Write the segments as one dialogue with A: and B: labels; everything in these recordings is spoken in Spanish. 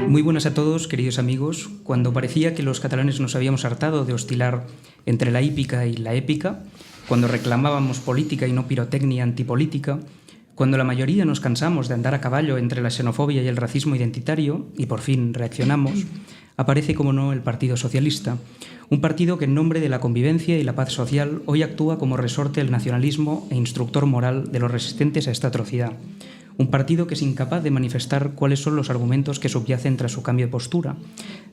A: Muy buenas a todos, queridos amigos. Cuando parecía que los catalanes nos habíamos hartado de oscilar entre la hípica y la épica, cuando reclamábamos política y no pirotecnia antipolítica, cuando la mayoría nos cansamos de andar a caballo entre la xenofobia y el racismo identitario, y por fin reaccionamos, aparece, como no, el Partido Socialista, un partido que en nombre de la convivencia y la paz social hoy actúa como resorte del nacionalismo e instructor moral de los resistentes a esta atrocidad. Un partido que es incapaz de manifestar cuáles son los argumentos que subyacen tras su cambio de postura.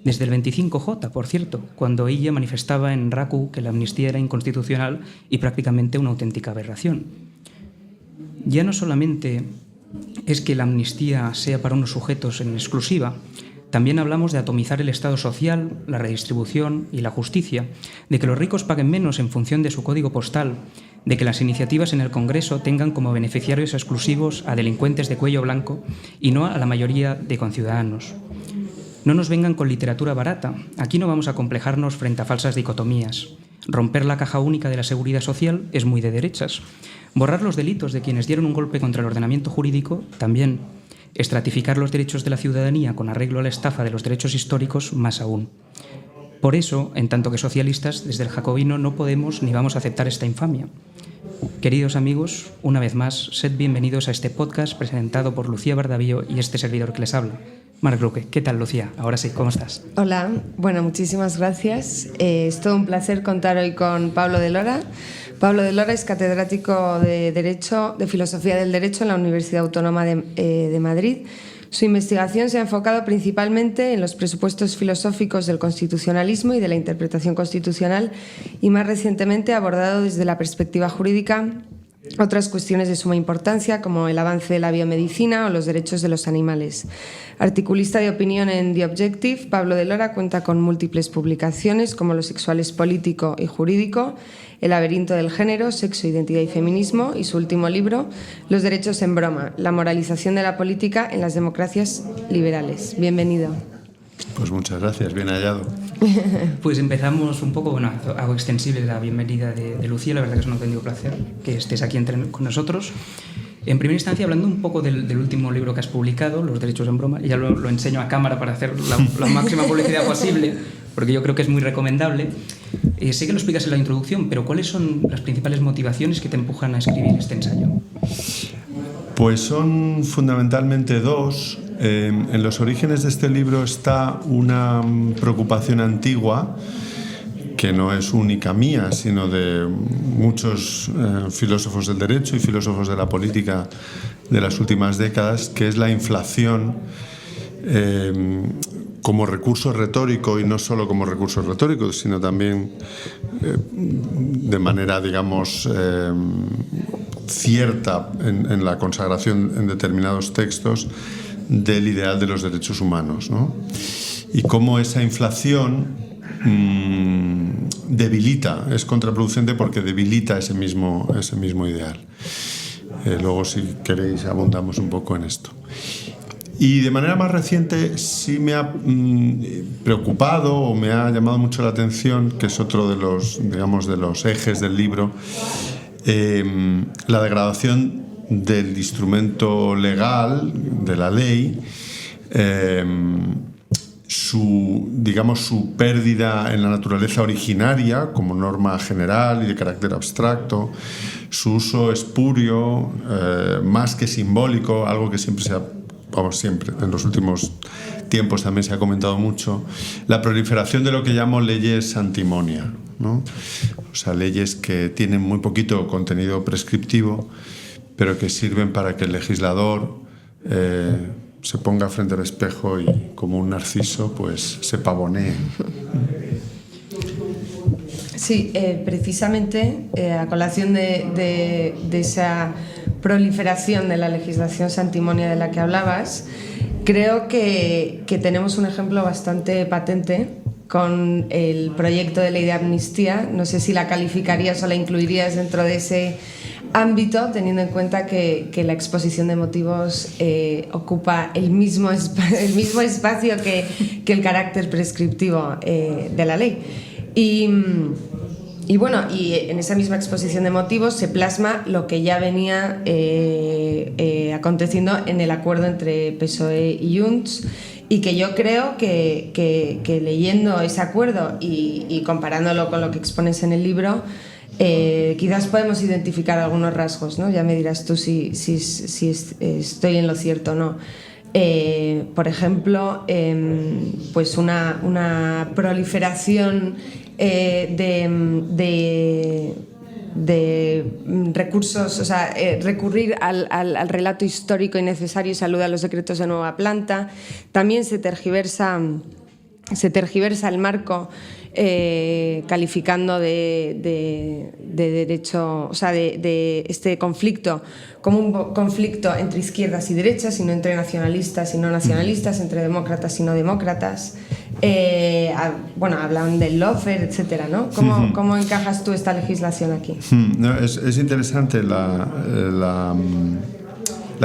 A: Desde el 25J, por cierto, cuando ella manifestaba en RACU que la amnistía era inconstitucional y prácticamente una auténtica aberración. Ya no solamente es que la amnistía sea para unos sujetos en exclusiva, también hablamos de atomizar el Estado social, la redistribución y la justicia, de que los ricos paguen menos en función de su código postal, de que las iniciativas en el Congreso tengan como beneficiarios exclusivos a delincuentes de cuello blanco y no a la mayoría de conciudadanos. No nos vengan con literatura barata. Aquí no vamos a complejarnos frente a falsas dicotomías. Romper la caja única de la seguridad social es muy de derechas. Borrar los delitos de quienes dieron un golpe contra el ordenamiento jurídico, también. Estratificar los derechos de la ciudadanía con arreglo a la estafa de los derechos históricos, más aún. Por eso, en tanto que socialistas, desde el jacobino no podemos ni vamos a aceptar esta infamia. Queridos amigos, una vez más, sed bienvenidos a este podcast presentado por Lucía Bardavío y este servidor que les habla, Marc Luque. ¿Qué tal, Lucía? Ahora sí, ¿cómo estás?
B: Hola, bueno, muchísimas gracias. Es todo un placer contar hoy con Pablo de Lora. Pablo de Lora es catedrático de Derecho, de Filosofía del Derecho en la Universidad Autónoma de Madrid. Su investigación se ha enfocado principalmente en los presupuestos filosóficos del constitucionalismo y de la interpretación constitucional y más recientemente ha abordado desde la perspectiva jurídica otras cuestiones de suma importancia como el avance de la biomedicina o los derechos de los animales. Articulista de opinión en The Objective, Pablo de Lora cuenta con múltiples publicaciones como Lo sexual es político y jurídico, El laberinto del género, sexo, identidad y feminismo y su último libro, Los derechos en broma, la moralización de la política en las democracias liberales. Bienvenido.
C: Pues muchas gracias, bien hallado.
A: Pues empezamos un poco, bueno, hago extensible la bienvenida de Lucía, la verdad que es un auténtico placer que estés aquí con nosotros. En primera instancia, hablando un poco del último libro que has publicado, Los derechos en broma, y ya lo enseño a cámara para hacer la máxima publicidad posible, porque yo creo que es muy recomendable. Sé que lo explicas en la introducción, pero ¿cuáles son las principales motivaciones que te empujan a escribir este ensayo?
C: Pues son fundamentalmente dos. En los orígenes de este libro está una preocupación antigua que no es única mía, sino de muchos filósofos del derecho y filósofos de la política de las últimas décadas, que es la inflación como recurso retórico, y no solo como recurso retórico, sino también de manera, digamos, cierta en la consagración en determinados textos del ideal de los derechos humanos, ¿no? Y cómo esa inflación debilita, es contraproducente porque debilita ese mismo ideal. Luego, si queréis, abundamos un poco en esto. Y de manera más reciente sí me ha preocupado o me ha llamado mucho la atención, que es otro de los, digamos, de los ejes del libro, la degradación del instrumento legal, de la ley, su pérdida en la naturaleza originaria como norma general y de carácter abstracto, su uso espurio, más que simbólico, algo que siempre en los últimos tiempos también se ha comentado mucho, la proliferación de lo que llamo leyes antimonia, ¿no? O sea, leyes que tienen muy poquito contenido prescriptivo, pero que sirven para que el legislador se ponga frente al espejo y, como un narciso, pues se pavonee.
B: Sí, precisamente a colación de esa proliferación de la legislación antimonia de la que hablabas, creo que tenemos un ejemplo bastante patente con el proyecto de ley de amnistía. No sé si la calificarías o la incluirías dentro de ese ámbito, teniendo en cuenta que la exposición de motivos ocupa el mismo espacio que el carácter prescriptivo de la ley. bueno, y en esa misma exposición de motivos se plasma lo que ya venía aconteciendo en el acuerdo entre PSOE y Junts, y que yo creo que leyendo ese acuerdo y comparándolo con lo que expones en el libro, quizás podemos identificar algunos rasgos, ¿no? Ya me dirás tú si estoy en lo cierto o no. Por ejemplo, pues una proliferación de recursos, o sea, recurrir al relato histórico innecesario y salud a los decretos de nueva planta. También se tergiversa el marco, calificando de derecho, o sea, de este conflicto como un conflicto entre izquierdas y derechas, y no entre nacionalistas y no nacionalistas, entre demócratas y no demócratas. Bueno, hablan del lawfare, etcétera, ¿no? ¿Cómo encajas tú esta legislación aquí?
C: No, es interesante la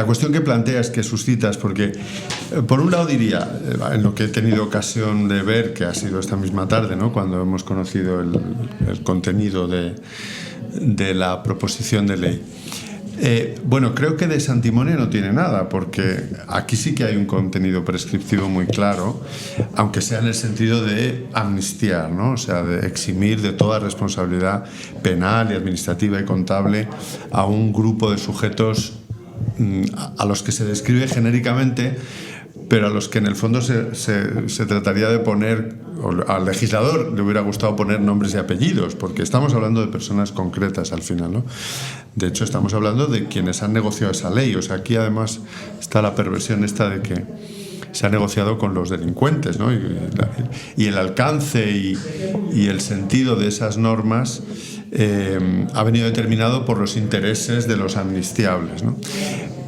C: cuestión que planteas, que suscitas, porque por un lado diría, en lo que he tenido ocasión de ver, que ha sido esta misma tarde, ¿no?, cuando hemos conocido el contenido de la proposición de ley. Bueno, creo que de santimonia no tiene nada, porque aquí sí que hay un contenido prescriptivo muy claro, aunque sea en el sentido de amnistiar, ¿no? O sea, de eximir de toda responsabilidad penal y administrativa y contable a un grupo de sujetos a los que se describe genéricamente, pero a los que en el fondo se trataría de poner, o al legislador le hubiera gustado poner nombres y apellidos, porque estamos hablando de personas concretas al final, ¿no? De hecho, estamos hablando de quienes han negociado esa ley. O sea, aquí además está la perversión esta de que se ha negociado con los delincuentes, ¿no? Y el alcance y el sentido de esas normas ha venido determinado por los intereses de los amnistiables, ¿no?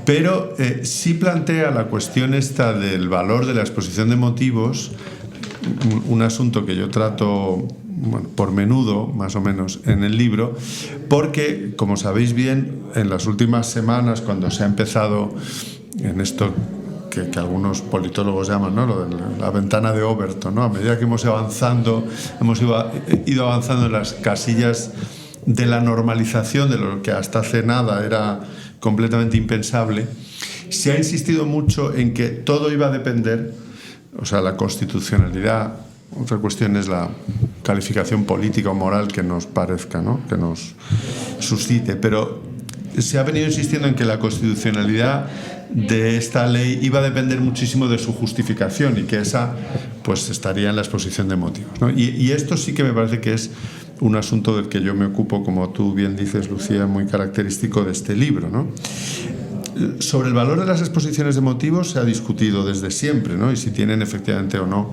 C: Pero sí plantea la cuestión esta del valor de la exposición de motivos, un asunto que yo trato, bueno, por menudo, más o menos, en el libro, porque, como sabéis bien, en las últimas semanas, cuando se ha empezado en esto que algunos politólogos llaman, ¿no?, lo de la ventana de Overton, ¿no?, a medida que hemos ido avanzando en las casillas de la normalización de lo que hasta hace nada era completamente impensable, se ha insistido mucho en que todo iba a depender, o sea, la constitucionalidad. Otra cuestión es la calificación política o moral que nos parezca, ¿no?, que nos suscite, pero se ha venido insistiendo en que la constitucionalidad de esta ley iba a depender muchísimo de su justificación, y que esa pues estaría en la exposición de motivos, ¿no? Y esto sí que me parece que es un asunto del que yo me ocupo, como tú bien dices, Lucía, muy característico de este libro, ¿no? Sobre el valor de las exposiciones de motivos se ha discutido desde siempre, ¿no?, y si tienen efectivamente o no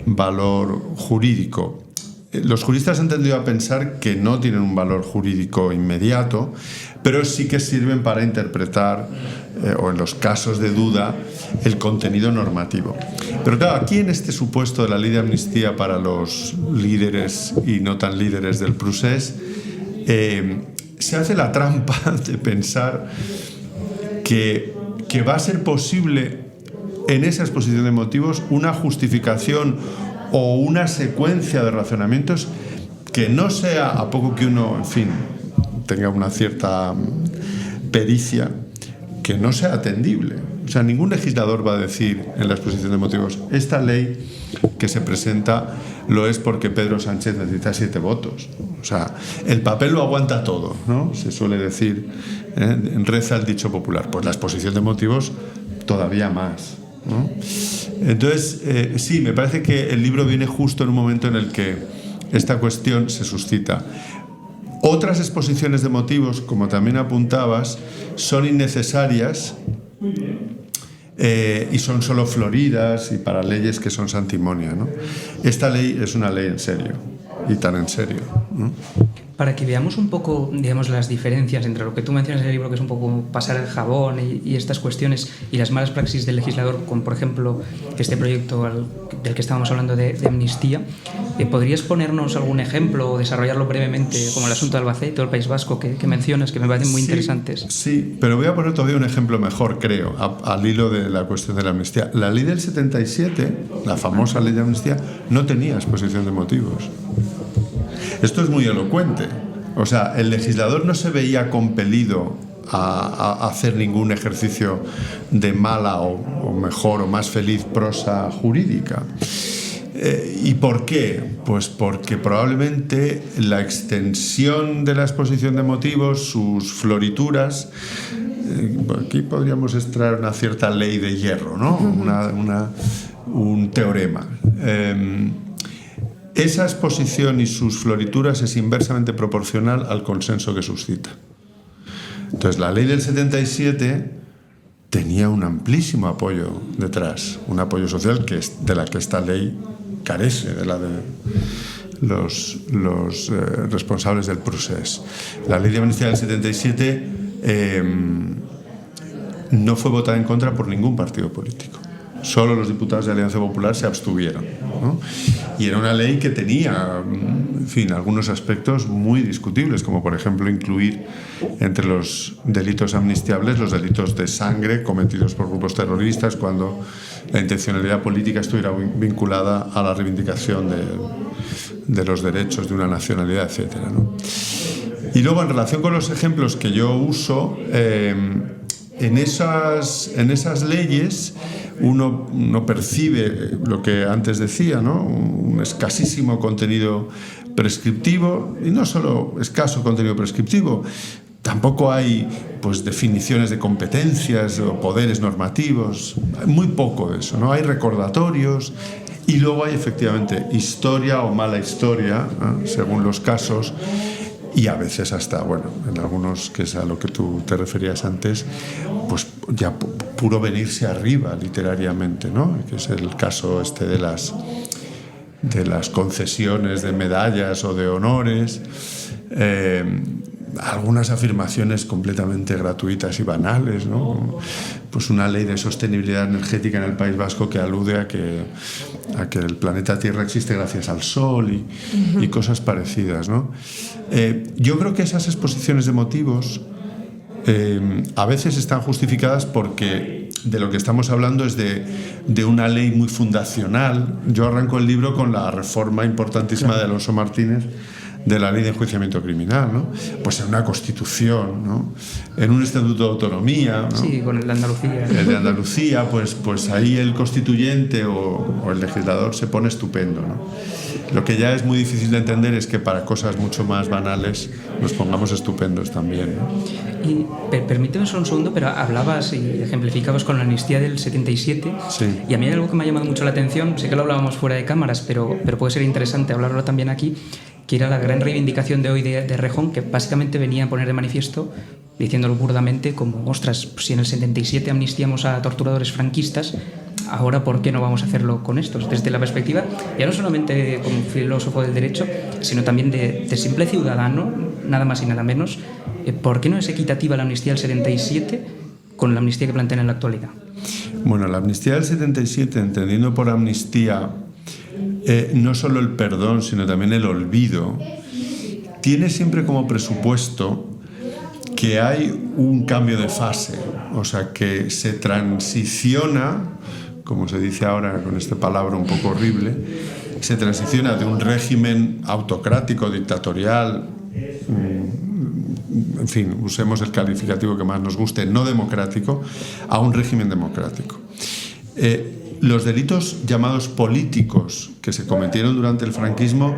C: valor jurídico. Los juristas han tendido a pensar que no tienen un valor jurídico inmediato, pero sí que sirven para interpretar, o en los casos de duda, el contenido normativo. Pero claro, aquí en este supuesto de la ley de amnistía para los líderes y no tan líderes del procés, se hace la trampa de pensar que va a ser posible en esa exposición de motivos una justificación o una secuencia de razonamientos que no sea, a poco que uno, en fin, tenga una cierta pericia, que no sea atendible. O sea, ningún legislador va a decir en la exposición de motivos: esta ley que se presenta lo es porque Pedro Sánchez necesita 7 votos. O sea, el papel lo aguanta todo, ¿no? Se suele decir, reza el dicho popular. Pues la exposición de motivos todavía más, ¿no? Entonces, sí, me parece que el libro viene justo en un momento en el que esta cuestión se suscita. Otras exposiciones de motivos, como también apuntabas, son innecesarias y son solo floridas y para leyes que son santimonia, ¿no? Esta ley es una ley en serio, y tan en serio, ¿no?
A: Para que veamos un poco, digamos, las diferencias entre lo que tú mencionas en el libro, que es un poco pasar el jabón y estas cuestiones, y las malas praxis del legislador, con, por ejemplo, este proyecto del que estábamos hablando de amnistía, ¿podrías ponernos algún ejemplo o desarrollarlo brevemente, como el asunto de Albacete o el País Vasco que mencionas, que me parecen muy interesantes?
C: Sí, pero voy a poner todavía un ejemplo mejor, creo, al hilo de la cuestión de la amnistía. La ley del 77, la famosa ley de amnistía, no tenía exposición de motivos. Esto es muy elocuente. O sea, el legislador no se veía compelido a hacer ningún ejercicio de mala o mejor o más feliz prosa jurídica. ¿Y por qué? Pues porque probablemente la extensión de la exposición de motivos, sus florituras, aquí podríamos extraer una cierta ley de hierro, ¿no? Un teorema. Esa exposición y sus florituras es inversamente proporcional al consenso que suscita. Entonces, la ley del 77 tenía un amplísimo apoyo detrás, un apoyo social de la que esta ley carece, de la de los responsables del procés. La ley de amnistía del 77 no fue votada en contra por ningún partido político. Solo los diputados de Alianza Popular se abstuvieron, ¿no? Y era una ley que tenía, en fin, algunos aspectos muy discutibles, como por ejemplo incluir entre los delitos amnistiables los delitos de sangre cometidos por grupos terroristas cuando la intencionalidad política estuviera vinculada a la reivindicación de los derechos de una nacionalidad, etcétera, ¿no? Y luego, en relación con los ejemplos que yo uso, en esas leyes uno percibe lo que antes decía, ¿no? Un escasísimo contenido prescriptivo, y no solo escaso contenido prescriptivo, tampoco hay pues definiciones de competencias o poderes normativos, hay muy poco de eso, ¿no? Hay recordatorios y luego hay efectivamente historia o mala historia, ¿no? Según los casos. Y a veces hasta, bueno, en algunos, que es a lo que tú te referías antes, pues ya puro venirse arriba literariamente, ¿no? Que es el caso de las concesiones de medallas o de honores, algunas afirmaciones completamente gratuitas y banales, ¿no? Pues una ley de sostenibilidad energética en el País Vasco que alude a que el planeta Tierra existe gracias al Sol y cosas parecidas, ¿no? Yo creo que esas exposiciones de motivos a veces están justificadas porque de lo que estamos hablando es de una ley muy fundacional. Yo arranco el libro con la reforma importantísima de Alonso Martínez de la ley de enjuiciamiento criminal, ¿no? Pues en una constitución, ¿no? En un estatuto de autonomía, ¿no?
A: Sí, con el de Andalucía.
C: El de Andalucía, pues ahí el constituyente o el legislador se pone estupendo, ¿no? Lo que ya es muy difícil de entender es que para cosas mucho más banales nos pongamos estupendos también, ¿no?
A: Y permíteme solo un segundo, pero hablabas y ejemplificabas con la amnistía del 77,
C: sí.
A: Y a mí hay algo que me ha llamado mucho la atención, sé que lo hablábamos fuera de cámaras, pero puede ser interesante hablarlo también aquí, que era la gran reivindicación de hoy de Rejón, que básicamente venía a poner de manifiesto, diciéndolo burdamente, como, ostras, si en el 77 amnistiamos a torturadores franquistas, ahora ¿por qué no vamos a hacerlo con estos? Desde la perspectiva, ya no solamente como filósofo del derecho, sino también de simple ciudadano, nada más y nada menos, ¿por qué no es equitativa la amnistía del 77 con la amnistía que plantean en la actualidad?
C: Bueno, la amnistía del 77, entendiendo por amnistía no solo el perdón, sino también el olvido, tiene siempre como presupuesto que hay un cambio de fase, o sea, que se transiciona, como se dice ahora con esta palabra un poco horrible, se transiciona de un régimen autocrático, dictatorial, en fin, usemos el calificativo que más nos guste, no democrático, a un régimen democrático. Los delitos llamados políticos que se cometieron durante el franquismo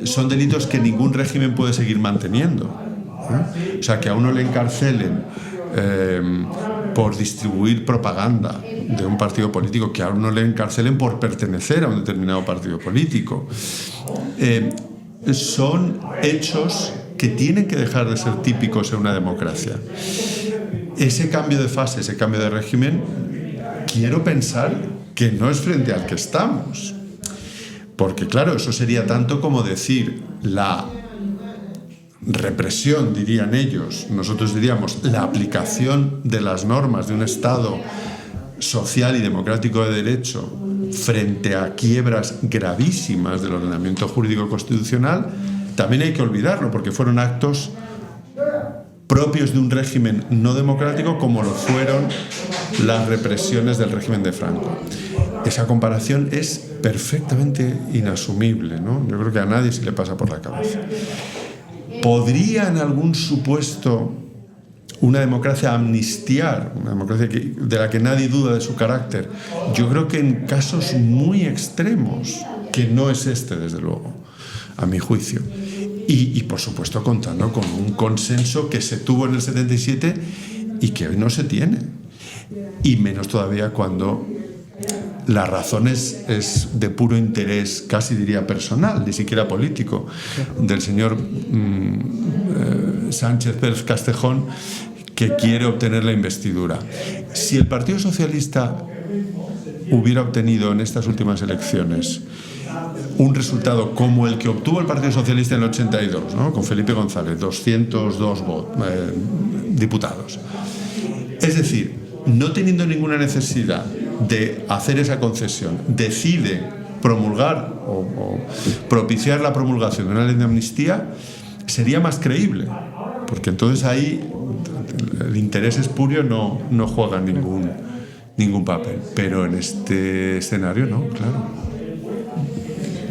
C: son delitos que ningún régimen puede seguir manteniendo, ¿eh? O sea, que a uno le encarcelen por distribuir propaganda de un partido político, que a uno le encarcelen por pertenecer a un determinado partido político, son hechos que tienen que dejar de ser típicos en una democracia. Ese cambio de fase, ese cambio de régimen, quiero pensar que no es frente al que estamos, porque claro, eso sería tanto como decir la represión, dirían ellos, nosotros diríamos la aplicación de las normas de un Estado social y democrático de derecho frente a quiebras gravísimas del ordenamiento jurídico constitucional. También hay que olvidarlo, porque fueron actos propios de un régimen no democrático como lo fueron las represiones del régimen de Franco. Esa comparación es perfectamente inasumible, ¿no? Yo creo que a nadie se le pasa por la cabeza. ¿Podría en algún supuesto una democracia amnistiar, una democracia de la que nadie duda de su carácter? Yo creo que en casos muy extremos, que no es este, desde luego, a mi juicio. Y por supuesto contando con un consenso que se tuvo en el 77 y que hoy no se tiene. Y menos todavía cuando la razón es de puro interés, casi diría personal, ni siquiera político, del señor Sánchez Pérez Castejón, que quiere obtener la investidura. Si el Partido Socialista hubiera obtenido en estas últimas elecciones un resultado como el que obtuvo el Partido Socialista en el 82, ¿no? Con Felipe González, 202 diputados. Es decir, no teniendo ninguna necesidad de hacer esa concesión, decide promulgar o propiciar la promulgación de una ley de amnistía, sería más creíble, porque entonces ahí el interés espurio no juega ningún papel. Pero en este escenario no, claro.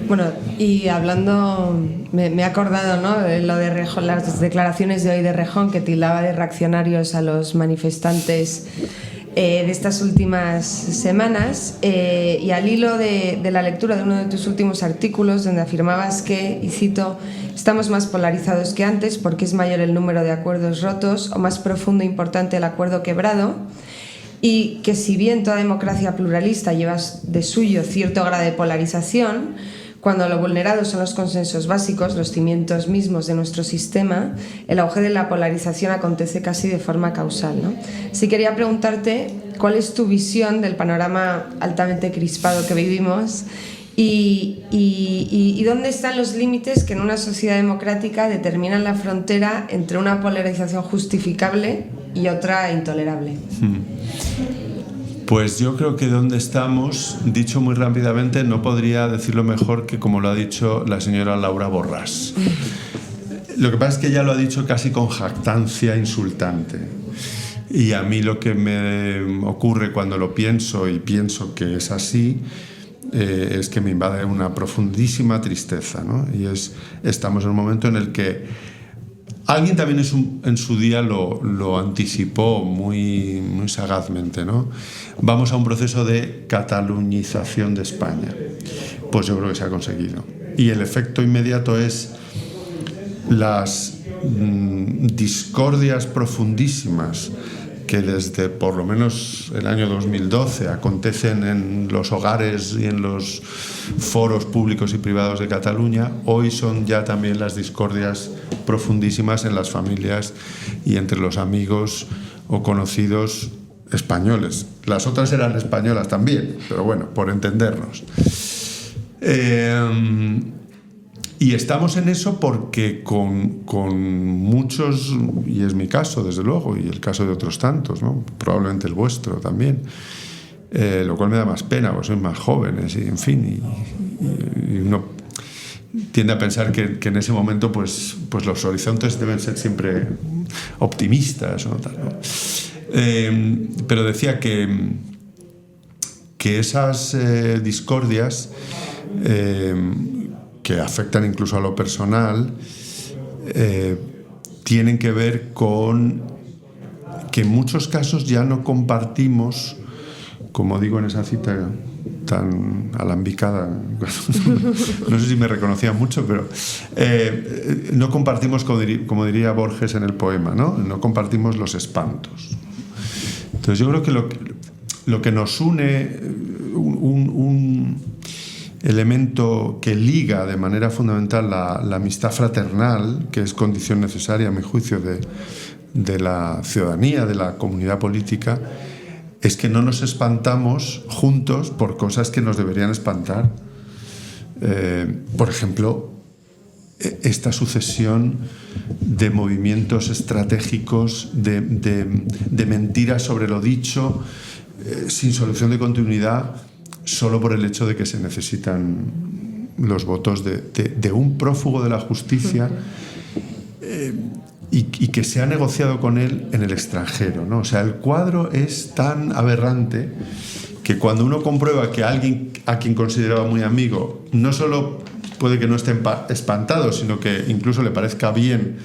B: Bueno, y hablando, me he acordado, ¿no?, de lo de Rejón, las declaraciones de hoy de Rejón, que tildaba de reaccionarios a los manifestantes de estas últimas semanas, y al hilo de la lectura de uno de tus últimos artículos, donde afirmabas que, y cito, estamos más polarizados que antes porque es mayor el número de acuerdos rotos o más profundo e importante el acuerdo quebrado, y que si bien toda democracia pluralista lleva de suyo cierto grado de polarización, cuando lo vulnerado son los consensos básicos, los cimientos mismos de nuestro sistema, el auge de la polarización acontece casi de forma causal, ¿no? Sí, quería preguntarte cuál es tu visión del panorama altamente crispado que vivimos y dónde están los límites que en una sociedad democrática determinan la frontera entre una polarización justificable y otra intolerable.
C: Pues yo creo que donde estamos, dicho muy rápidamente, no podría decirlo mejor que como lo ha dicho la señora Laura Borràs. Lo que pasa es que ella lo ha dicho casi con jactancia insultante. Y a mí lo que me ocurre cuando lo pienso, y pienso que es así, es que me invade una profundísima tristeza, ¿no? Y estamos en un momento en el que alguien también en su día lo anticipó muy sagazmente, ¿no? Vamos a un proceso de catalunización de España. Pues yo creo que se ha conseguido. Y el efecto inmediato es las discordias profundísimas que desde por lo menos el año 2012 acontecen en los hogares y en los foros públicos y privados de Cataluña, hoy son ya también las discordias profundísimas en las familias y entre los amigos o conocidos españoles. Las otras eran españolas también, pero bueno, por entendernos. Y estamos en eso porque con muchos, y es mi caso desde luego, y el caso de otros tantos, ¿no?, probablemente el vuestro también, lo cual me da más pena, porque sois más jóvenes y en fin, y uno tiende a pensar que en ese momento pues los horizontes deben ser siempre optimistas, ¿no? Tal, ¿no? Pero decía que esas discordias que afectan incluso a lo personal, tienen que ver con que en muchos casos ya no compartimos, como digo en esa cita tan alambicada, no sé si me reconocía mucho, pero no compartimos, como diría Borges en el poema, ¿no? No compartimos los espantos. Entonces yo creo que lo que nos une, un elemento que liga de manera fundamental la amistad fraternal, que es condición necesaria, a mi juicio, de la ciudadanía, de la comunidad política, es que no nos espantamos juntos por cosas que nos deberían espantar. Por ejemplo, esta sucesión de movimientos estratégicos, de mentiras sobre lo dicho, sin solución de continuidad, solo por el hecho de que se necesitan los votos de un prófugo de la justicia, y que se ha negociado con él en el extranjero, ¿no? O sea, el cuadro es tan aberrante que cuando uno comprueba que alguien a quien consideraba muy amigo no solo puede que no esté espantado, sino que incluso le parezca bien,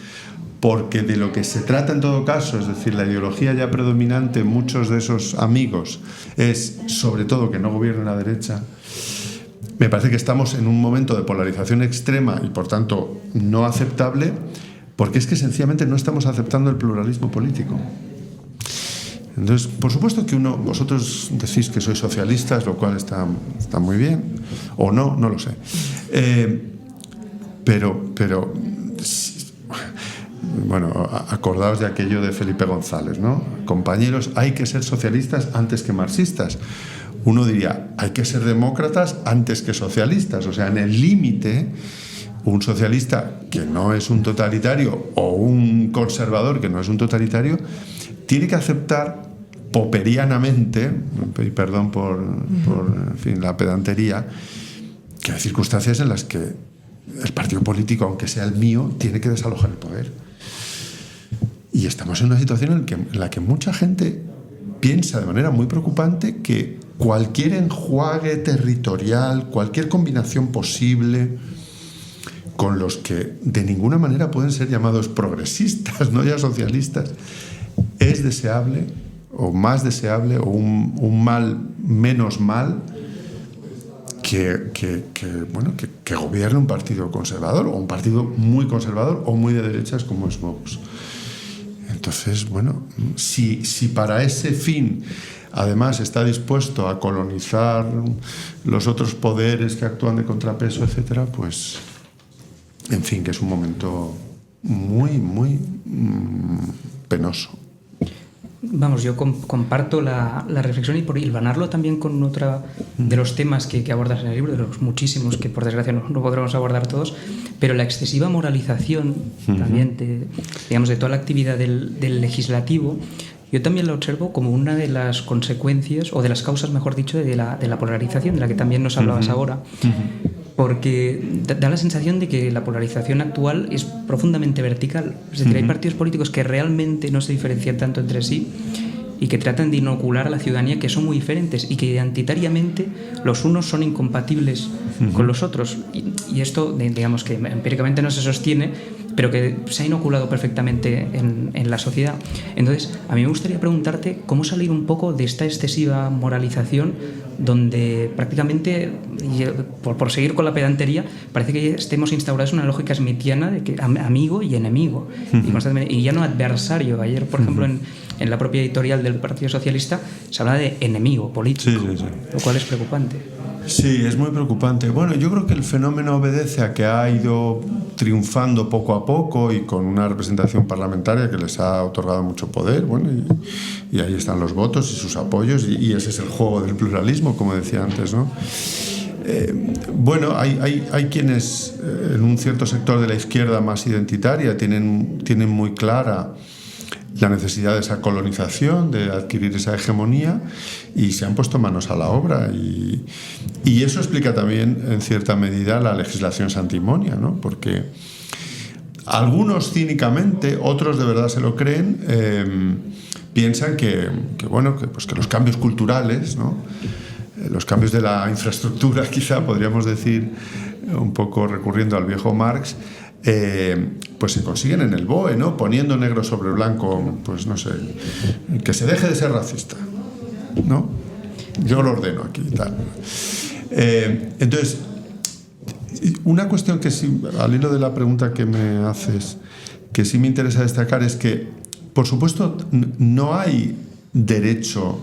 C: porque de lo que se trata en todo caso, es decir, la ideología ya predominante en muchos de esos amigos es sobre todo que no gobierne la derecha. Me parece que estamos en un momento de polarización extrema y por tanto no aceptable, porque es que sencillamente no estamos aceptando el pluralismo político. Entonces, por supuesto que vosotros decís que sois socialistas, lo cual está muy bien, o no lo sé. Pero bueno, acordaos de aquello de Felipe González, ¿no? Compañeros, hay que ser socialistas antes que marxistas. Uno diría, hay que ser demócratas antes que socialistas. O sea, en el límite, un socialista que no es un totalitario o un conservador que no es un totalitario tiene que aceptar popperianamente, y perdón por en fin, la pedantería, que hay circunstancias en las que el partido político, aunque sea el mío, tiene que desalojar el poder. Y estamos en una situación en la que mucha gente piensa de manera muy preocupante que cualquier enjuague territorial, cualquier combinación posible con los que de ninguna manera pueden ser llamados progresistas, no ya socialistas, es deseable o más deseable o un mal menos mal que gobierne un partido conservador o un partido muy conservador o muy de derechas como es Vox. Entonces, bueno, si para ese fin además está dispuesto a colonizar los otros poderes que actúan de contrapeso, etcétera, pues, en fin, que es un momento muy, muy penoso.
A: Vamos, yo comparto la reflexión y por hilvanarlo también con otro de los temas que abordas en el libro, de los muchísimos que por desgracia no podremos abordar todos, pero la excesiva moralización también de toda la actividad del legislativo, yo también la observo como una de las consecuencias, o de las causas, mejor dicho, de la polarización, de la que también nos hablabas ahora. Porque da la sensación de que la polarización actual es profundamente vertical. Es decir, hay partidos políticos que realmente no se diferencian tanto entre sí y que tratan de inocular a la ciudadanía que son muy diferentes y que identitariamente los unos son incompatibles con los otros. Y esto, digamos que empíricamente no se sostiene, pero que se ha inoculado perfectamente en la sociedad. Entonces, a mí me gustaría preguntarte cómo salir un poco de esta excesiva moralización donde prácticamente, por seguir con la pedantería, parece que estemos instaurados en una lógica smithiana de que amigo y enemigo, y ya no adversario. Ayer, por ejemplo, en la propia editorial del Partido Socialista se habla de enemigo político, lo cual es preocupante.
C: Sí, es muy preocupante. Bueno, yo creo que el fenómeno obedece a que ha ido triunfando poco a poco y con una representación parlamentaria que les ha otorgado mucho poder. Bueno, y ahí están los votos y sus apoyos y ese es el juego del pluralismo, como decía antes, ¿no? Bueno, hay quienes en un cierto sector de la izquierda más identitaria tienen muy clara la necesidad de esa colonización, de adquirir esa hegemonía, y se han puesto manos a la obra. Y eso explica también, en cierta medida, la legislación santimonia, ¿no? Porque algunos cínicamente, otros de verdad se lo creen, piensan que los cambios culturales, ¿no? Los cambios de la infraestructura, quizá podríamos decir, un poco recurriendo al viejo Marx, pues se consiguen en el BOE, ¿no? Poniendo negro sobre blanco, pues no sé, que se deje de ser racista, ¿no? Yo lo ordeno aquí y tal. Entonces, una cuestión que sí, al hilo de la pregunta que me haces, que sí me interesa destacar es que, por supuesto, no hay derecho,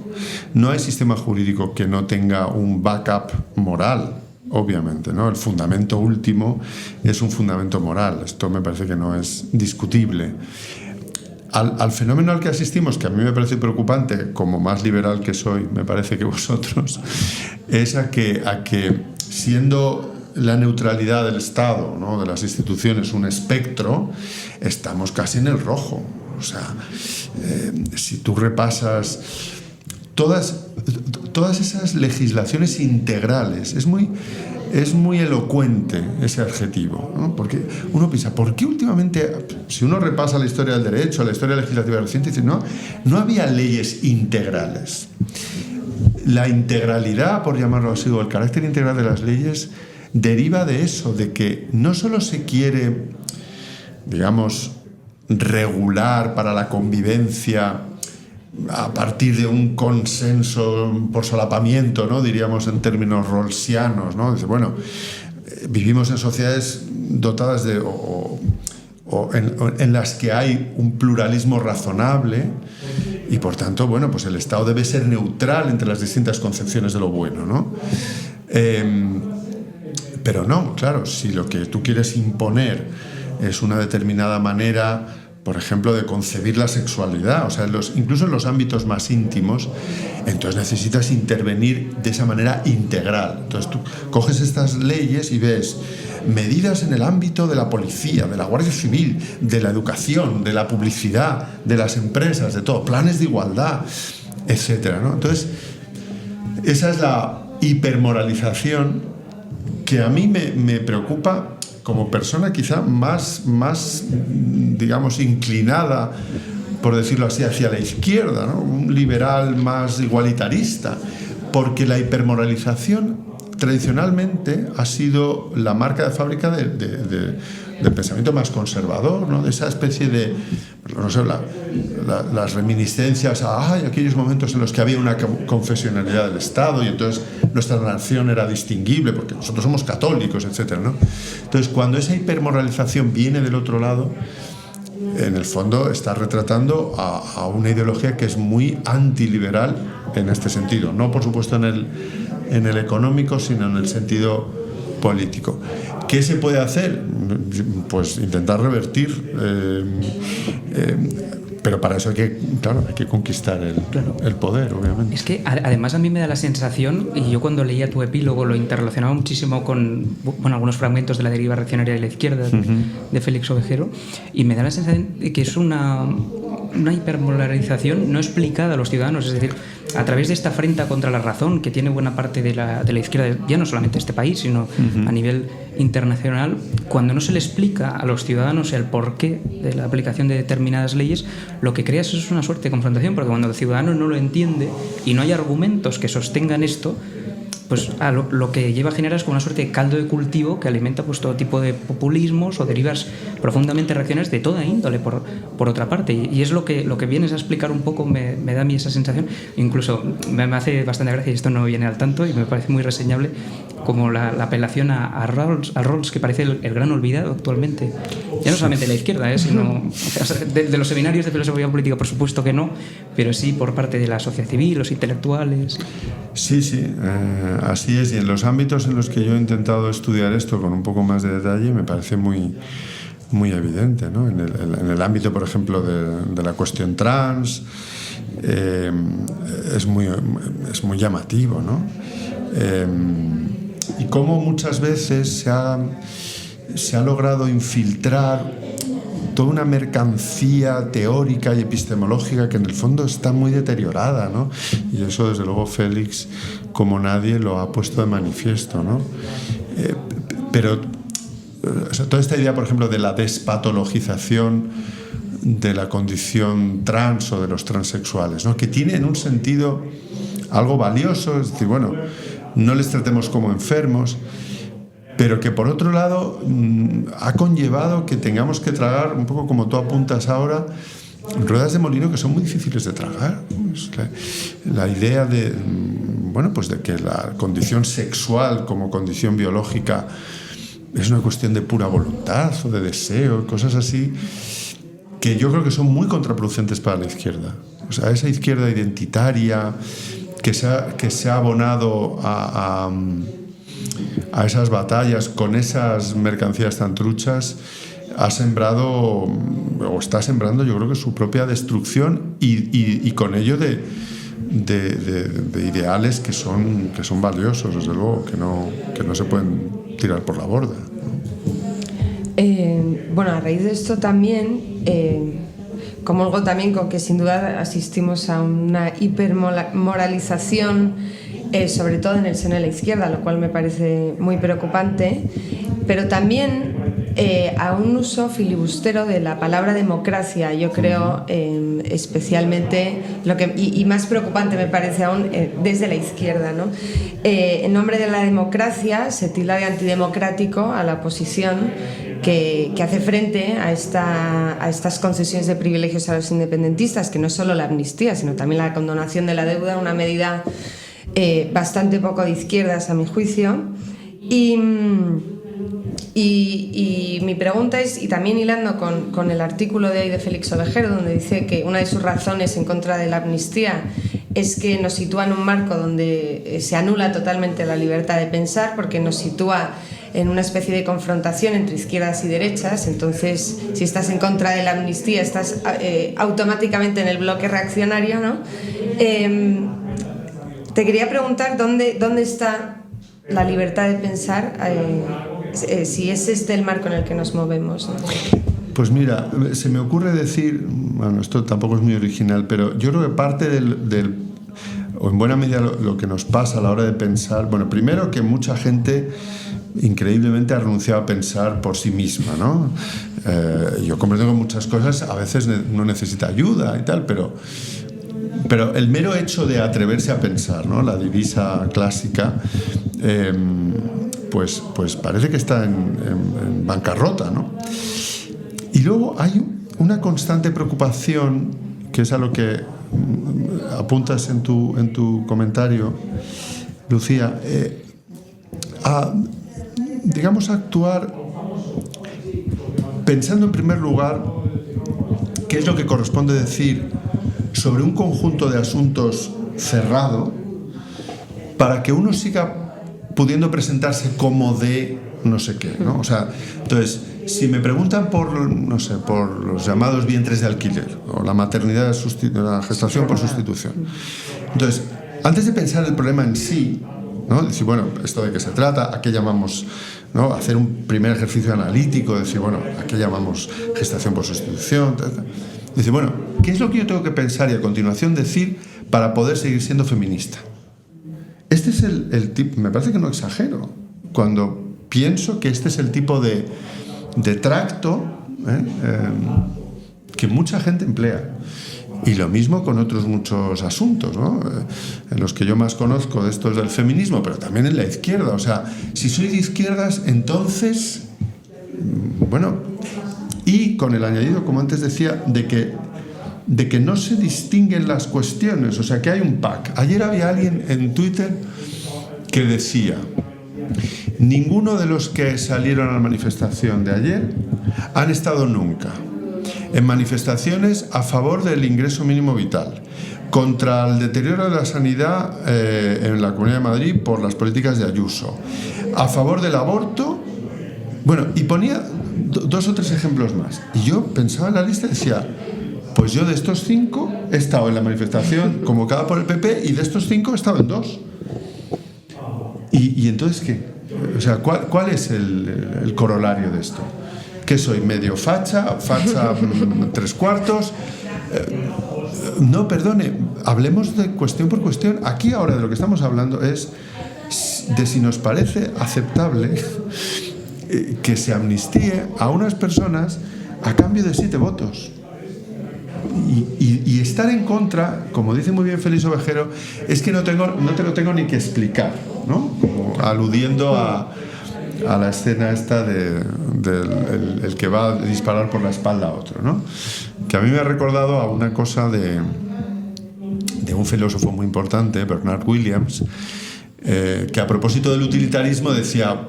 C: no hay sistema jurídico que no tenga un backup moral. Obviamente, ¿no? El fundamento último es un fundamento moral. Esto me parece que no es discutible. Al fenómeno al que asistimos, que a mí me parece preocupante, como más liberal que soy, me parece que vosotros, es a que siendo la neutralidad del Estado, ¿no? De las instituciones, un espectro, estamos casi en el rojo. O sea, si tú repasas todas esas legislaciones integrales, es muy es muy elocuente ese adjetivo, ¿no? Porque uno piensa, ¿por qué últimamente, si uno repasa la historia del derecho, la historia legislativa reciente, dice, no había leyes integrales? La integralidad, por llamarlo así, o el carácter integral de las leyes, deriva de eso, de que no solo se quiere, digamos, regular para la convivencia a partir de un consenso por solapamiento, ¿no? Diríamos en términos rawlsianos, ¿no? Dice, bueno, vivimos en sociedades dotadas de en las que hay un pluralismo razonable y por tanto, bueno, pues el Estado debe ser neutral entre las distintas concepciones de lo bueno, ¿no? Pero no, claro, si lo que tú quieres imponer es una determinada manera, por ejemplo, de concebir la sexualidad, o sea, incluso en los ámbitos más íntimos, entonces necesitas intervenir de esa manera integral. Entonces tú coges estas leyes y ves medidas en el ámbito de la policía, de la Guardia Civil, de la educación, de la publicidad, de las empresas, de todo, planes de igualdad, etcétera, ¿no? Entonces, esa es la hipermoralización que a mí me preocupa como persona quizá más, digamos, inclinada, por decirlo así, hacia la izquierda, ¿no? Un liberal más igualitarista, porque la hipermoralización tradicionalmente ha sido la marca de fábrica del pensamiento más conservador, ¿no? De esa especie de, no sé, las reminiscencias a aquellos momentos en los que había una confesionalidad del Estado y entonces nuestra nación era distinguible porque nosotros somos católicos, etcétera, ¿no? Entonces, cuando esa hipermoralización viene del otro lado, en el fondo está retratando a una ideología que es muy antiliberal en este sentido, no por supuesto en el económico, sino en el sentido político. ¿Qué se puede hacer? Pues intentar revertir, pero para eso hay que conquistar el poder, obviamente.
A: Es que además a mí me da la sensación, y yo cuando leía tu epílogo lo interrelacionaba muchísimo con algunos fragmentos de La deriva reaccionaria de la izquierda de Félix Ovejero, y me da la sensación de que es una hiperpolarización no explicada a los ciudadanos, es decir, a través de esta afrenta contra la razón que tiene buena parte de la izquierda, ya no solamente de este país, sino a nivel internacional, cuando no se le explica a los ciudadanos el porqué de la aplicación de determinadas leyes, lo que creas es una suerte de confrontación, porque cuando el ciudadano no lo entiende y no hay argumentos que sostengan esto, pues lo que lleva a generar es como una suerte de caldo de cultivo que alimenta pues todo tipo de populismos o derivas profundamente reaccionarias de toda índole, por otra parte. Y es lo que vienes a explicar un poco, me da a mí esa sensación. Incluso me hace bastante gracia, y esto no viene al tanto, y me parece muy reseñable, como la apelación a Rawls, que parece el gran olvidado actualmente. Ya no solamente de la izquierda, sino de los seminarios de filosofía política, por supuesto que no, pero sí por parte de la sociedad civil, los intelectuales.
C: Sí, así es. Y en los ámbitos en los que yo he intentado estudiar esto con un poco más de detalle, me parece muy, muy evidente, ¿no? En el ámbito, por ejemplo, de la cuestión trans, es muy llamativo, ¿no? Y cómo muchas veces se ha logrado infiltrar toda una mercancía teórica y epistemológica que en el fondo está muy deteriorada, ¿no? Y eso, desde luego, Félix, como nadie, lo ha puesto de manifiesto, ¿no? Pero toda esta idea, por ejemplo, de la despatologización de la condición trans o de los transexuales, ¿no? Que tiene en un sentido algo valioso, es decir, bueno, no les tratemos como enfermos, pero que por otro lado ha conllevado que tengamos que tragar, un poco como tú apuntas ahora, ruedas de molino que son muy difíciles de tragar. La idea de que la condición sexual como condición biológica es una cuestión de pura voluntad o de deseo, cosas así, que yo creo que son muy contraproducentes para la izquierda. O sea, esa izquierda identitaria que se ha abonado a esas batallas con esas mercancías tan truchas, ha sembrado o está sembrando, yo creo que su propia destrucción y con ello de ideales que son valiosos, desde luego, que no se pueden tirar por la borda.
B: A raíz de esto también comulgo también con que sin duda asistimos a una hipermoralización sobre todo en el seno de la izquierda, lo cual me parece muy preocupante, pero también a un uso filibustero de la palabra democracia, yo creo, especialmente, y más preocupante me parece aún desde la izquierda, ¿no? En nombre de la democracia se tilda de antidemocrático a la oposición que hace frente a estas concesiones de privilegios a los independentistas, que no es solo la amnistía, sino también la condonación de la deuda, una medida bastante poco de izquierdas a mi juicio. Y mi pregunta es, y también hilando con el artículo de hoy de Félix Ovejero, donde dice que una de sus razones en contra de la amnistía es que nos sitúa en un marco donde se anula totalmente la libertad de pensar, porque nos sitúa en una especie de confrontación entre izquierdas y derechas. Entonces, si estás en contra de la amnistía, estás automáticamente en el bloque reaccionario, ¿no? Te quería preguntar dónde está la libertad de pensar, si es este el marco en el que nos movemos, ¿no?
C: Pues mira, se me ocurre decir, bueno, esto tampoco es muy original, pero yo creo que parte o en buena medida lo que nos pasa a la hora de pensar, bueno, primero que mucha gente increíblemente ha renunciado a pensar por sí misma, ¿no? Yo comprendo que muchas cosas a veces no necesita ayuda y tal, pero el mero hecho de atreverse a pensar, ¿no? La divisa clásica, pues parece que está en bancarrota, ¿no? Y luego hay una constante preocupación, que es a lo que apuntas en tu comentario, Lucía, digamos, actuar pensando en primer lugar qué es lo que corresponde decir sobre un conjunto de asuntos cerrado para que uno siga pudiendo presentarse como de no sé qué, ¿no? O sea, entonces, si me preguntan por los llamados vientres de alquiler o la maternidad, la gestación por sustitución, entonces, antes de pensar el problema en sí, ¿no? Decir, bueno, ¿esto de qué se trata? ¿A qué llamamos, ¿no? Hacer un primer ejercicio analítico, decir, bueno, ¿a qué llamamos gestación por sustitución? Decir, bueno, ¿qué es lo que yo tengo que pensar y a continuación decir para poder seguir siendo feminista? Este es el tipo, me parece que no exagero, cuando pienso que este es el tipo de tracto que mucha gente emplea. Y lo mismo con otros muchos asuntos, ¿no? En los que yo más conozco de estos del feminismo, pero también en la izquierda. O sea, si soy de izquierdas, entonces, bueno, y con el añadido, como antes decía, de que no se distinguen las cuestiones, o sea, que hay un pack. Ayer había alguien en Twitter que decía: ninguno de los que salieron a la manifestación de ayer han estado nunca en manifestaciones a favor del ingreso mínimo vital, contra el deterioro de la sanidad en la Comunidad de Madrid por las políticas de Ayuso, a favor del aborto, bueno, y ponía 2 o 3 ejemplos más. Y yo pensaba en la lista y decía, pues yo de estos 5 he estado en la manifestación convocada por el PP y de estos 5 he estado en 2. ¿Y entonces qué? O sea, ¿cuál es el corolario de esto? ¿Qué soy? ¿Medio facha 3/4? No, perdone, hablemos de cuestión por cuestión. Aquí ahora de lo que estamos hablando es de si nos parece aceptable que se amnistíe a unas personas a cambio de 7 votos. Y estar en contra, como dice muy bien Félix Ovejero, es que no te lo tengo ni que explicar, ¿no? Como aludiendo a la escena esta del que va a disparar por la espalda a otro, ¿no? Que a mí me ha recordado a una cosa de un filósofo muy importante, Bernard Williams, que a propósito del utilitarismo decía: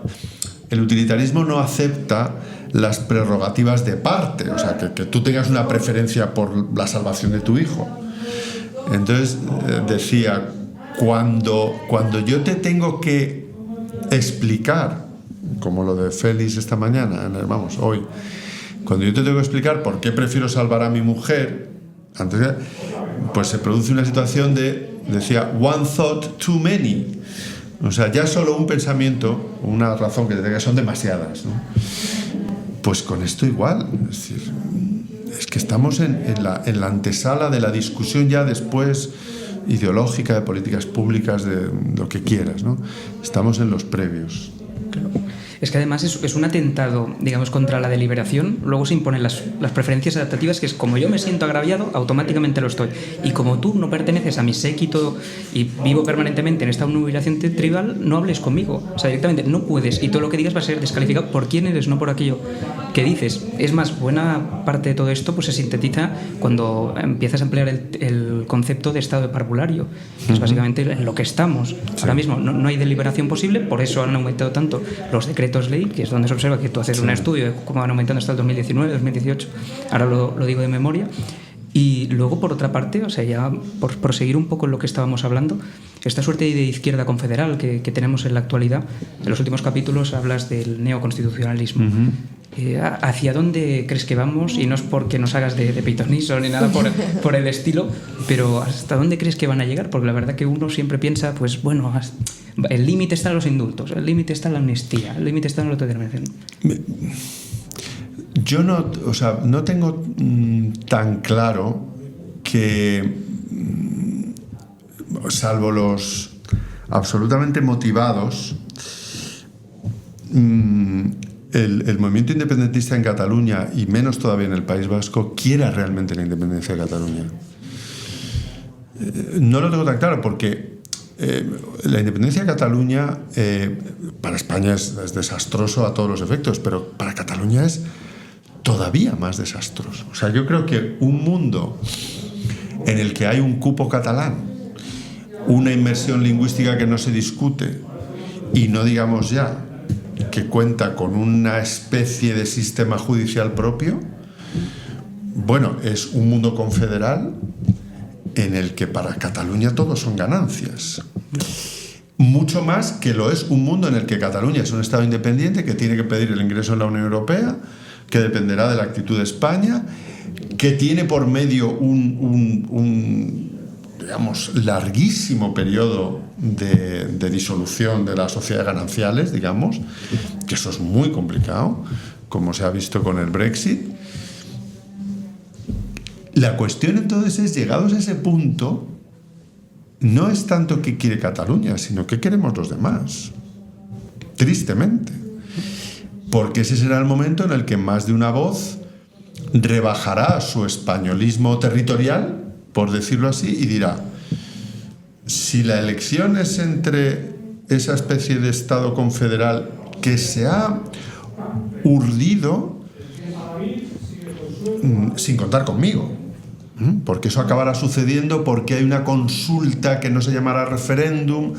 C: el utilitarismo no acepta las prerrogativas de parte, o sea, que tú tengas una preferencia por la salvación de tu hijo. Entonces decía, cuando yo te tengo que explicar, como lo de Félix esta mañana, hoy, cuando yo te tengo que explicar por qué prefiero salvar a mi mujer, pues se produce una situación decía, one thought too many. O sea, ya solo un pensamiento, una razón que te tenga, son demasiadas, ¿no? Pues con esto igual, es decir, es que estamos en la antesala de la discusión ya después ideológica, de políticas públicas, de lo que quieras, ¿no? Estamos en los previos.
A: Claro. Es que además es un atentado, digamos, contra la deliberación. Luego se imponen las preferencias adaptativas, que es como yo me siento agraviado, automáticamente lo estoy. Y como tú no perteneces a mi séquito y vivo permanentemente en esta humillación tribal, no hables conmigo. O sea, directamente no puedes. Y todo lo que digas va a ser descalificado por quién eres, no por aquello que dices. Es más, buena parte de todo esto pues se sintetiza cuando empiezas a emplear el concepto de estado de parvulario, que es básicamente en lo que estamos. Sí. Ahora mismo no hay deliberación posible, por eso han aumentado tanto los decretos ley, que es donde se observa que tú haces un estudio de cómo van aumentando hasta el 2019, 2018, ahora lo digo de memoria. Y luego, por otra parte, o sea, ya por proseguir un poco en lo que estábamos hablando, esta suerte de izquierda confederal que tenemos en la actualidad, en los últimos capítulos hablas del neoconstitucionalismo. ¿Hacia dónde crees que vamos? Y no es porque nos hagas de pitoniso ni nada por el estilo, pero ¿hasta dónde crees que van a llegar? Porque la verdad que uno siempre piensa, pues bueno, el límite está en los indultos, el límite está en la amnistía, el límite está en la autodeterminación.
C: Yo no tengo tan claro que, salvo los absolutamente motivados, el movimiento independentista en Cataluña, y menos todavía en el País Vasco, quiera realmente la independencia de Cataluña. No lo tengo tan claro porque la independencia de Cataluña para España es desastroso a todos los efectos, pero para Cataluña es todavía más desastroso. O sea, yo creo que un mundo en el que hay un cupo catalán, una inmersión lingüística que no se discute, y no digamos ya que cuenta con una especie de sistema judicial propio, bueno, es un mundo confederal en el que para Cataluña todos son ganancias. Mucho más que lo es un mundo en el que Cataluña es un Estado independiente que tiene que pedir el ingreso en la Unión Europea, que dependerá de la actitud de España, que tiene por medio un digamos, larguísimo periodo de disolución de las sociedades gananciales, digamos, que eso es muy complicado, como se ha visto con el Brexit. La cuestión entonces es, llegados a ese punto, no es tanto qué quiere Cataluña, sino qué queremos los demás. Tristemente. Porque ese será el momento en el que más de una voz rebajará su españolismo territorial, por decirlo así, y dirá, si la elección es entre esa especie de Estado confederal que se ha urdido sin contar conmigo, porque eso acabará sucediendo porque hay una consulta que no se llamará referéndum,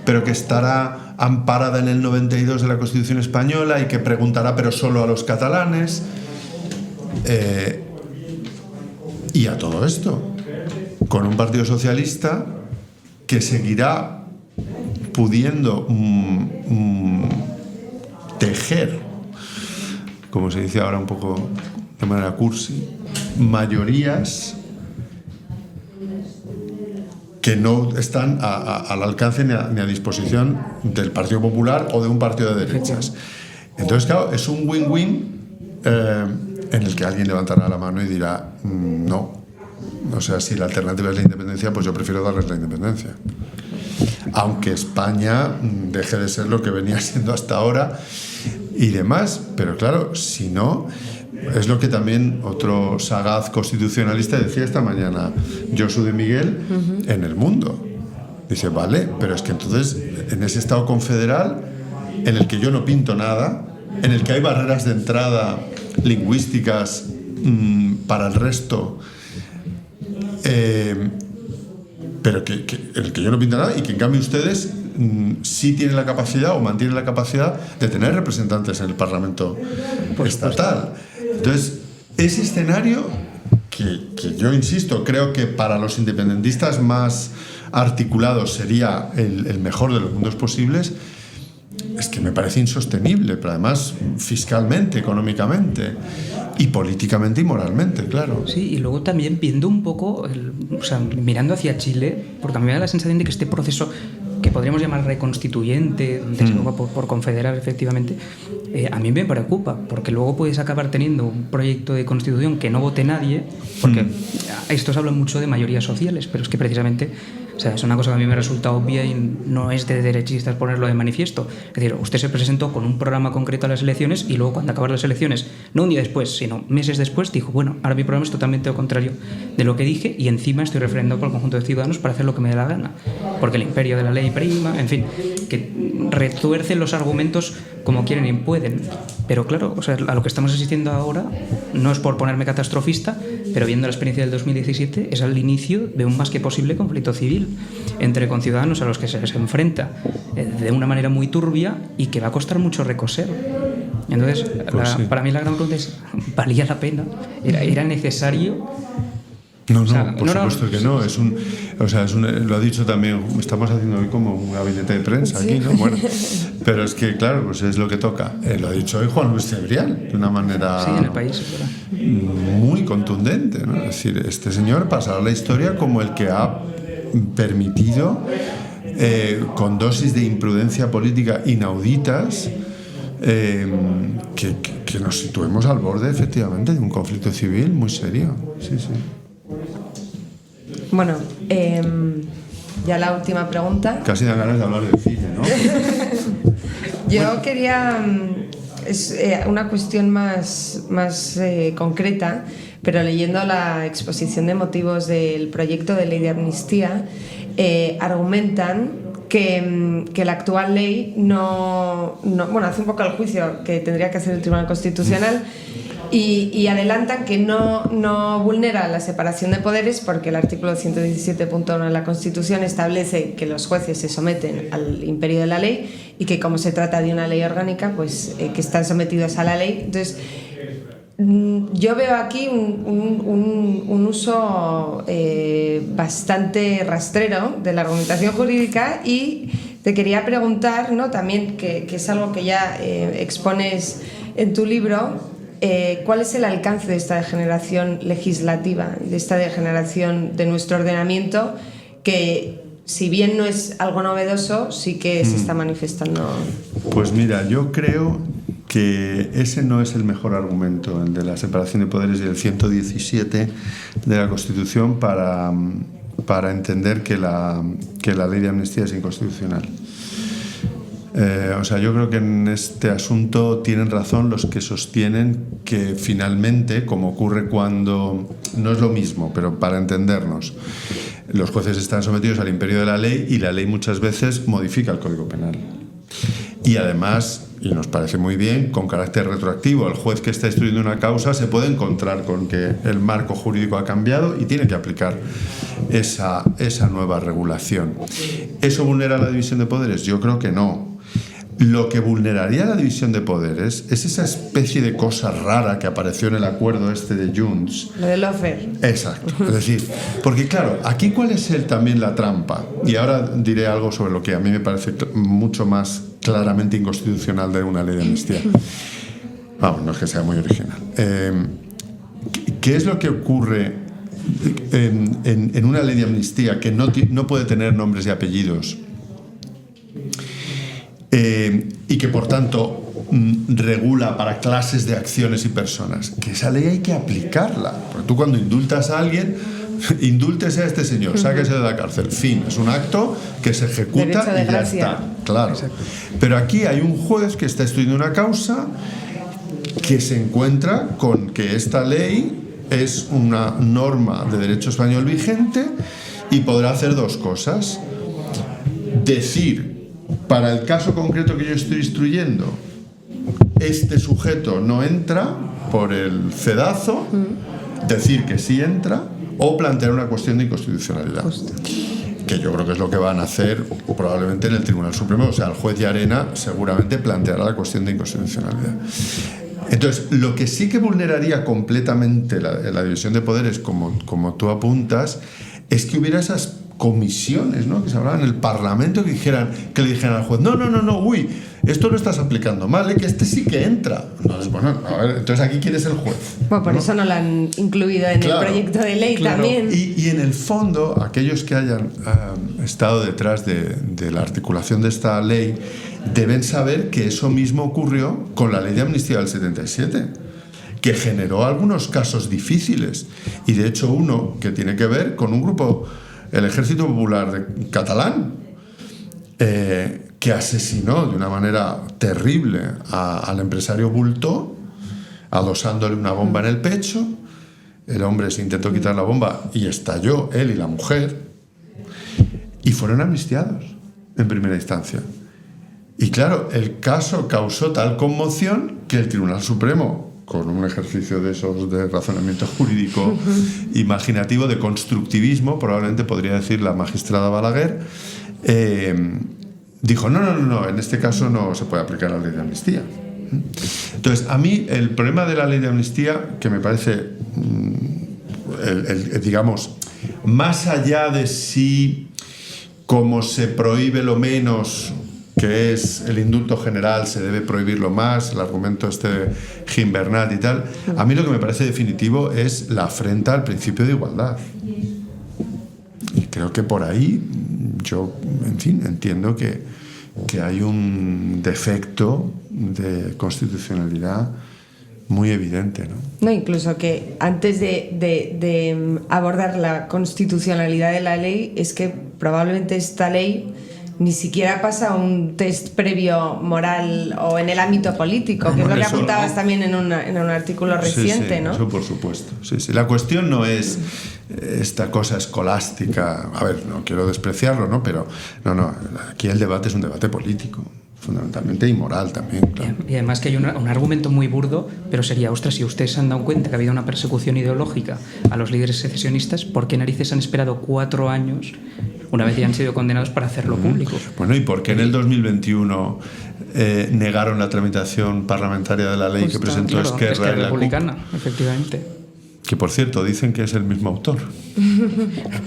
C: pero que estará amparada en el 92 de la Constitución española y que preguntará pero solo a los catalanes, y a todo esto con un partido socialista que seguirá pudiendo tejer, como se dice ahora un poco de manera cursi, mayorías que no están al alcance ni a disposición del Partido Popular o de un partido de derechas. Entonces, claro, es un win-win en el que alguien levantará la mano y dirá no. O sea, si la alternativa es la independencia, pues yo prefiero darles la independencia. Aunque España deje de ser lo que venía siendo hasta ahora y demás. Pero claro, si no, es lo que también otro sagaz constitucionalista decía esta mañana, Josu de Miguel, en El Mundo. Dice, vale, pero es que entonces en ese Estado confederal, en el que yo no pinto nada, en el que hay barreras de entrada lingüísticas para el resto, pero en el que yo no pinto nada, y que en cambio ustedes sí tienen la capacidad o mantienen la capacidad de tener representantes en el Parlamento estatal. Entonces, ese escenario que yo insisto, creo que para los independentistas más articulados sería el mejor de los mundos posibles, es que me parece insostenible, pero además fiscalmente, económicamente y políticamente y moralmente, claro.
A: Sí, y luego también viendo un poco, o sea, mirando hacia Chile, porque a mí me da la sensación de que este proceso que podríamos llamar reconstituyente, donde se va por confederar efectivamente, a mí me preocupa, porque luego puedes acabar teniendo un proyecto de constitución que no vote nadie, porque estos hablan mucho de mayorías sociales, pero es que precisamente O sea, es una cosa que a mí me resulta obvia y no es de derechistas ponerlo de manifiesto. Es decir, usted se presentó con un programa concreto a las elecciones y luego cuando acabaron las elecciones, no un día después, sino meses después, dijo, bueno, ahora mi programa es totalmente lo contrario de lo que dije y encima estoy refrendando por el conjunto de ciudadanos para hacer lo que me dé la gana. Porque el imperio de la ley prima, en fin, que retuercen los argumentos como quieren y pueden. Pero claro, o sea, a lo que estamos asistiendo ahora, no es por ponerme catastrofista, pero viendo la experiencia del 2017, es al inicio de un más que posible conflicto civil entre conciudadanos a los que se les enfrenta de una manera muy turbia y que va a costar mucho recoser. Entonces,
C: pues sí.
A: Para mí la gran pregunta es, ¿valía la pena? ¿Era necesario?
C: No,
A: O sea,
C: por supuesto que no. Lo ha dicho también, estamos haciendo hoy como un gabinete de prensa aquí, ¿no? Bueno, pero es que, claro, pues es lo que toca. Lo ha dicho hoy Juan Luis Cebrián, de una manera
A: Sí, en el país, es verdad.
C: muy contundente, ¿no? Es decir, este señor pasará a la historia como el que ha permitido, con dosis de imprudencia política inauditas, que nos situemos al borde, efectivamente, de un conflicto civil muy serio. Sí, sí.
B: Bueno, ya la última pregunta.
C: Casi dan ganas de hablar del cine, ¿no?
B: Yo quería... Es una cuestión más concreta, pero leyendo la exposición de motivos del proyecto de ley de amnistía, argumentan que la actual ley bueno, hace un poco el juicio que tendría que hacer el Tribunal Constitucional y adelantan que no vulnera la separación de poderes porque el artículo 117.1 de la Constitución establece que los jueces se someten al imperio de la ley y que como se trata de una ley orgánica, pues que están sometidos a la ley. Entonces, yo veo aquí un uso bastante rastrero de la argumentación jurídica y te quería preguntar, ¿no? También, que es algo que ya expones en tu libro, ¿cuál es el alcance de esta degeneración legislativa, de esta degeneración de nuestro ordenamiento que, si bien no es algo novedoso, sí que se está manifestando?
C: Pues mira, yo creo que ese no es el mejor argumento, el de la separación de poderes y el 117 de la Constitución para entender que la ley de amnistía es inconstitucional. Yo creo que en este asunto tienen razón los que sostienen que finalmente, como ocurre cuando... No es lo mismo, pero para entendernos, los jueces están sometidos al imperio de la ley y la ley muchas veces modifica el Código Penal. Y además, y nos parece muy bien, con carácter retroactivo, el juez que está instruyendo una causa se puede encontrar con que el marco jurídico ha cambiado y tiene que aplicar esa nueva regulación. ¿Eso vulnera la división de poderes? Yo creo que no. Lo que vulneraría la división de poderes es esa especie de cosa rara que apareció en el acuerdo este de Junts.
B: Lo del lawfare.
C: Exacto. Es decir, porque claro, aquí cuál es también la trampa. Y ahora diré algo sobre lo que a mí me parece mucho más claramente inconstitucional de una ley de amnistía. Vamos, no es que sea muy original. ¿Qué es lo que ocurre en una ley de amnistía que no puede tener nombres y apellidos? Y que por tanto regula para clases de acciones y personas, que esa ley hay que aplicarla, porque tú cuando indultas a alguien, indúltese a este señor, sáquese de la cárcel, fin, es un acto que se ejecuta y ya está, claro. Exacto. Pero aquí hay un juez que está estudiando una causa que se encuentra con que esta ley es una norma de derecho español vigente y podrá hacer dos cosas: decir, para el caso concreto que yo estoy instruyendo, este sujeto no entra por el cedazo, decir que sí entra, o plantear una cuestión de inconstitucionalidad. Que yo creo que es lo que van a hacer probablemente en el Tribunal Supremo. O sea, el juez Llarena seguramente planteará la cuestión de inconstitucionalidad. Entonces, lo que sí que vulneraría completamente la división de poderes, como tú apuntas, es que hubiera esas comisiones, ¿no?, que se hablaban en el Parlamento que le dijeran al juez, no, uy, esto lo estás aplicando mal, que este sí que entra. Bueno, a ver, entonces aquí quién es el juez.
B: Bueno, por eso no lo han incluido en el proyecto de ley también.
C: Y en el fondo, aquellos que hayan estado detrás de la articulación de esta ley deben saber que eso mismo ocurrió con la ley de amnistía del 77, que generó algunos casos difíciles, y de hecho uno que tiene que ver con un grupo el Ejército Popular catalán, que asesinó de una manera terrible al empresario Bultó, adosándole una bomba en el pecho. El hombre se intentó quitar la bomba y estalló, él y la mujer, y fueron amnistiados en primera instancia. Y claro, el caso causó tal conmoción que el Tribunal Supremo, con un ejercicio de esos de razonamiento jurídico imaginativo, de constructivismo, probablemente podría decir la magistrada Balaguer, dijo, no, en este caso no se puede aplicar la ley de amnistía. Entonces, a mí el problema de la ley de amnistía, que me parece, digamos, más allá de si, como se prohíbe lo menos, que es el indulto general, se debe prohibirlo más, el argumento de Gimbernat y tal, a mí lo que me parece definitivo es la afrenta al principio de igualdad. Y creo que por ahí yo, en fin, entiendo que hay un defecto de constitucionalidad muy evidente, ¿no?
B: No, incluso que antes de abordar la constitucionalidad de la ley, es que probablemente esta ley ni siquiera pasa un test previo moral o en el ámbito político, que es lo que apuntabas también en un artículo reciente,
C: sí,
B: ¿no?
C: Eso por supuesto. Sí. La cuestión no es esta cosa escolástica. A ver, no quiero despreciarlo, ¿no? Pero no, aquí el debate es un debate político, fundamentalmente, y moral también, claro.
A: Y además que hay un argumento muy burdo, pero sería, ostras, si ustedes se han dado cuenta que ha habido una persecución ideológica a los líderes secesionistas, ¿por qué narices han esperado 4 años, una vez ya han sido condenados, para hacerlo público?
C: Bueno, ¿y por qué en el 2021 negaron la tramitación parlamentaria de la ley que presentó Esquerra y la
A: Republicana,
C: CUP?
A: Efectivamente.
C: Que, por cierto, dicen que es el mismo autor.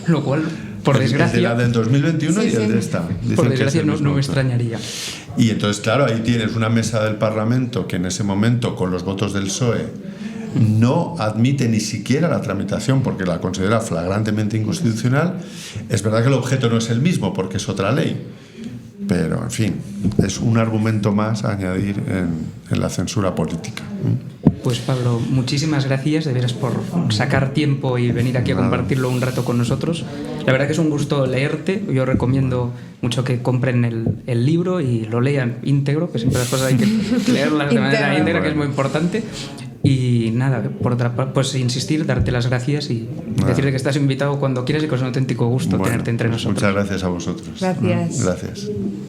A: Lo cual, por desgracia...
C: El de la del 2021 y el de esta.
A: Por desgracia no me extrañaría.
C: Y entonces, claro, ahí tienes una mesa del Parlamento que en ese momento, con los votos del PSOE, no admite ni siquiera la tramitación porque la considera flagrantemente inconstitucional. Es verdad que el objeto no es el mismo porque es otra ley, pero, en fin, es un argumento más a añadir en la censura política.
A: Pues Pablo, muchísimas gracias de veras por sacar tiempo y venir aquí a compartirlo un rato con nosotros. La verdad que es un gusto leerte. Yo recomiendo mucho que compren el libro y lo lean íntegro, que siempre las cosas hay que leerlas de manera íntegra, que es muy importante. Y nada, por otra parte, pues insistir, darte las gracias y decirte que estás invitado cuando quieras y que es un auténtico gusto tenerte entre nosotros.
C: Muchas gracias a vosotros.
B: Gracias.
C: Gracias.